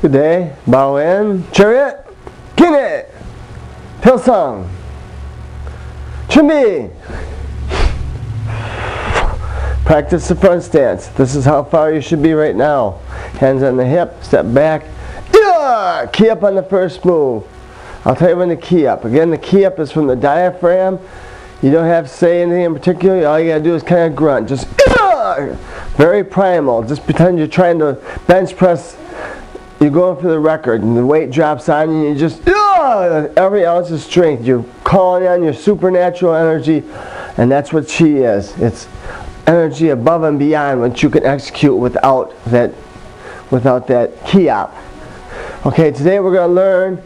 Good day. Bow in. Chariot. Kine. Pilsung. Chumbi. Practice the front stance. This is how far you should be right now. Hands on the hip. Step back. Key up on the first move. I'll tell you when to key up. Again, the key up is from the diaphragm. You don't have to say anything in particular. All you gotta do is kind of grunt. Just very primal. Just pretend you're trying to bench press. You're going for the record, and the weight drops on you. And you just every ounce of strength. You're calling on your supernatural energy, and that's what chi is. It's energy above and beyond what you can execute without that key up. Okay, today we're going to learn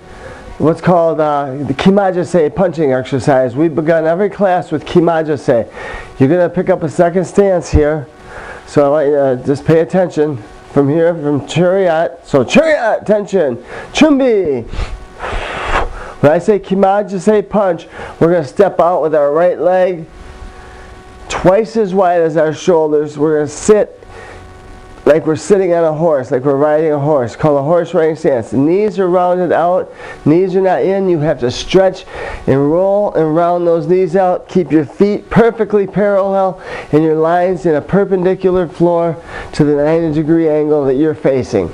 what's called the Kima Ja Shae punching exercise. We've begun every class with Kima Ja Shae. You're going to pick up a second stance here, so I want you to just pay attention from here, from chariot. So chariot, tension, chumbi. When I say Kima Ja Shae punch, we're going to step out with our right leg twice as wide as our shoulders. We're going to sit like we're sitting on a horse, like we're riding a horse, called a horse riding stance. The knees are rounded out, knees are not in. You have to stretch and roll and round those knees out. Keep your feet perfectly parallel and your lines in a perpendicular floor to the 90-degree angle that you're facing.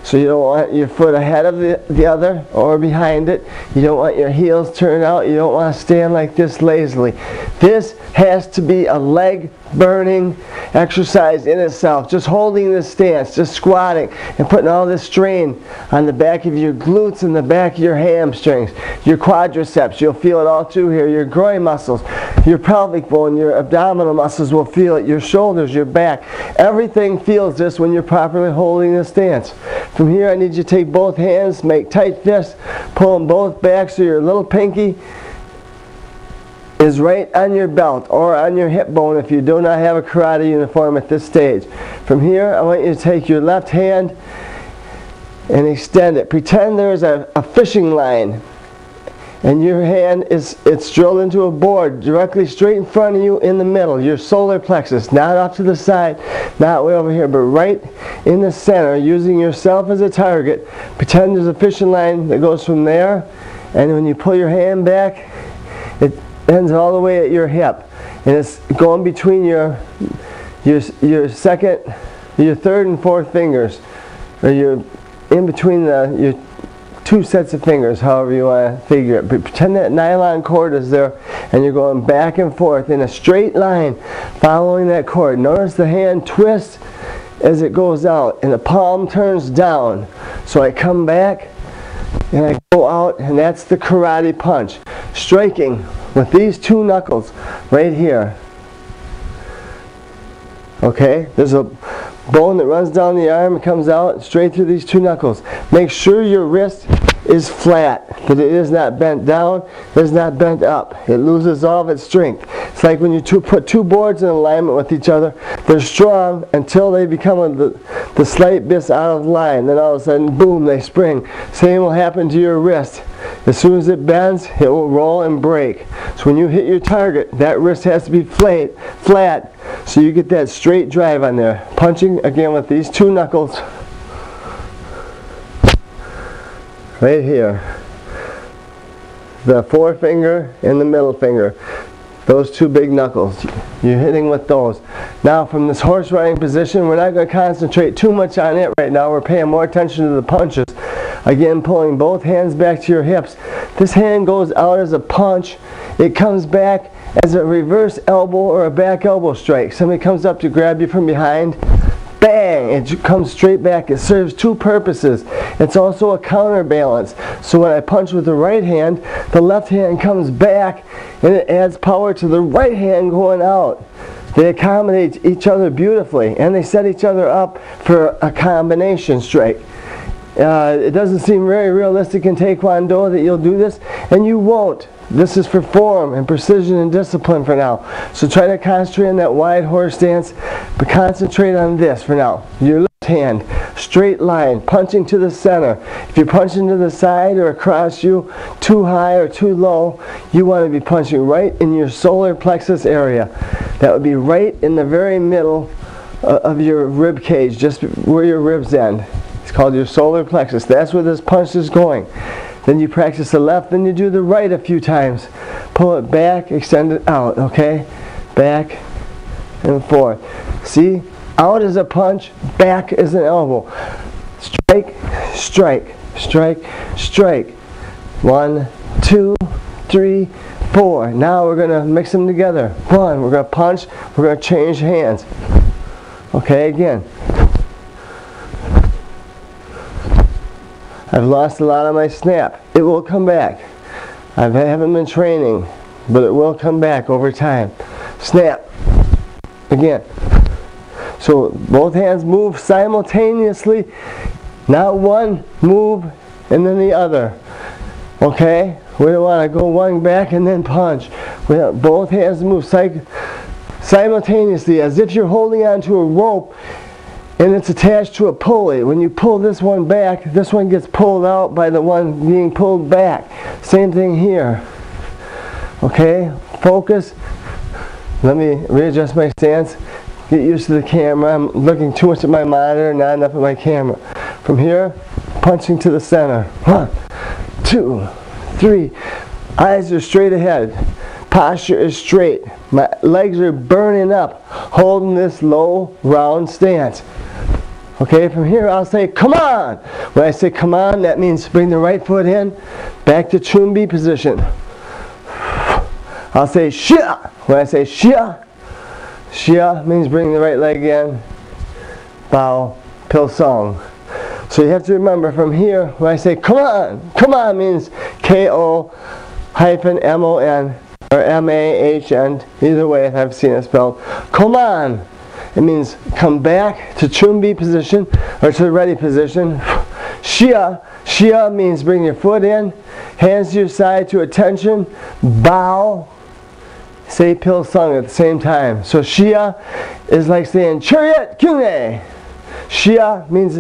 So you don't want your foot ahead of the other or behind it. You don't want your heels turned out. You don't want to stand like this lazily. This has to be a leg burning exercise in itself. Just holding this stance, just squatting and putting all this strain on the back of your glutes and the back of your hamstrings, your quadriceps. You'll feel it all through here. Your groin muscles, your pelvic bone, your abdominal muscles will feel it. Your shoulders, your back. Everything feels this when you're properly holding this stance. From here, I need you to take both hands, make tight fists, pull them both back so your little pinky is right on your belt or on your hip bone if you do not have a karate uniform at this stage. From here, I want you to take your left hand and extend it. Pretend there's a fishing line and your hand it's drilled into a board directly straight in front of you in the middle, your solar plexus, not off to the side, not way over here, but right in the center, using yourself as a target. Pretend there's a fishing line that goes from there, and when you pull your hand back, it ends all the way at your hip, and it's going between your third and fourth fingers, or you're in between your two sets of fingers, however you want to figure it. But pretend that nylon cord is there and you're going back and forth in a straight line following that cord. Notice the hand twists as it goes out and the palm turns down. So I come back and I go out, and that's the karate punch. Striking with these two knuckles right here. Okay, there's a bone that runs down the arm and comes out straight through these two knuckles. Make sure your wrist is flat, that it is not bent down, it is not bent up. It loses all of its strength. It's like when you put two boards in alignment with each other. They're strong until they become the slight bits out of line. Then all of a sudden, boom, they spring. Same will happen to your wrist. As soon as it bends, it will roll and break. So when you hit your target, that wrist has to be flat, so you get that straight drive on there. Punching again with these two knuckles right here. The forefinger and the middle finger. Those two big knuckles. You're hitting with those. Now from this horse riding position, we're not going to concentrate too much on it right now. We're paying more attention to the punches. Again, pulling both hands back to your hips. This hand goes out as a punch. It comes back as a reverse elbow or a back elbow strike. Somebody comes up to grab you from behind. Bang! It comes straight back. It serves two purposes. It's also a counterbalance. So when I punch with the right hand, the left hand comes back and it adds power to the right hand going out. They accommodate each other beautifully, and they set each other up for a combination strike. It doesn't seem very realistic in Taekwondo that you'll do this, and you won't. This is for form and precision and discipline for now. So try to concentrate on that wide horse stance, but concentrate on this for now. Your left hand, straight line, punching to the center. If you're punching to the side or across you, too high or too low, you want to be punching right in your solar plexus area. That would be right in the very middle of your rib cage, just where your ribs end. It's called your solar plexus. That's where this punch is going. Then you practice the left, then you do the right a few times. Pull it back, extend it out, okay? Back and forth. See? Out is a punch, back is an elbow. Strike, strike, strike, strike. 1, 2, 3, 4. Now we're going to mix them together. 1, we're going to punch, we're going to change hands. Okay, again. I've lost a lot of my snap. It will come back. I haven't been training, but it will come back over time. Snap. Again. So both hands move simultaneously. Not one move and then the other. Okay? We don't want to go one back and then punch. We have both hands move simultaneously as if you're holding onto a rope and it's attached to a pulley. When you pull this one back, this one gets pulled out by the one being pulled back. Same thing here. Okay? Focus. Let me readjust my stance. Get used to the camera. I'm looking too much at my monitor, not enough at my camera. From here, punching to the center. 1, 2, 3. Eyes are straight ahead. Posture is straight. My legs are burning up, holding this low, round stance. Okay, from here I'll say, come on. When I say come on, that means bring the right foot in, back to chumbi position. I'll say shia. When I say shia, shia means bring the right leg in, bow, pilsung. So you have to remember from here, when I say come on means K-O-M-O-N or M-A-H-N, either way I've seen it spelled. Come on. It means come back to chumbi position or to the ready position. Shia. Shia means bring your foot in, hands to your side to attention, bow, say pilsung at the same time. So Shia is like saying chariot kyune. Shia means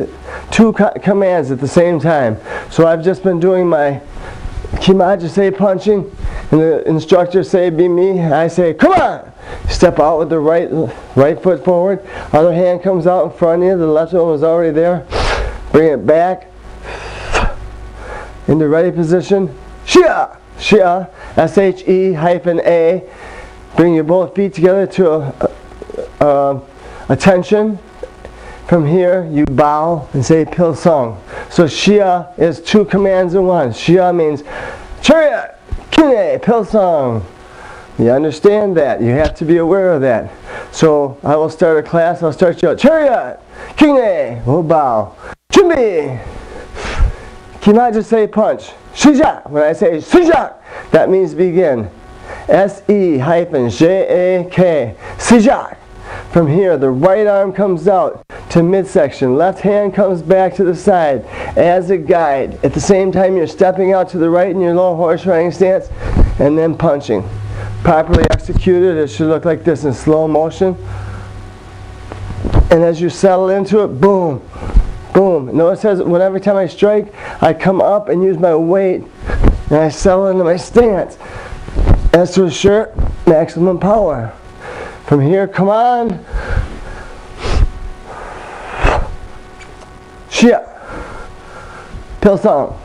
2 commands at the same time. So I've just been doing my Kima Ja Shae punching, and the instructor say be me. I say come on. Step out with the right foot forward. Other hand comes out in front of you. The left one was already there. Bring it back into ready position. Shia. Shia. S-H-E-A. Bring your both feet together to attention. From here, you bow and say pilsung. So Shia is 2 commands in one. Shia means chariot, kyune, pilsung. You understand that. You have to be aware of that. So I will start a class. I'll start you out. Chariot, kyune, we'll bow. Chumbi. Kima Ja Shae punch. Shijak. When I say shijak, that means begin. S-E-J-A-K. Shijak. From here, the right arm comes out to midsection. Left hand comes back to the side as a guide. At the same time, you're stepping out to the right in your low horse riding stance and then punching. Properly executed, it should look like this in slow motion. And as you settle into it, boom, boom. Notice as whenever time I strike, I come up and use my weight and I settle into my stance. As to assure maximum power. From here, come on. Shia. Pilsung.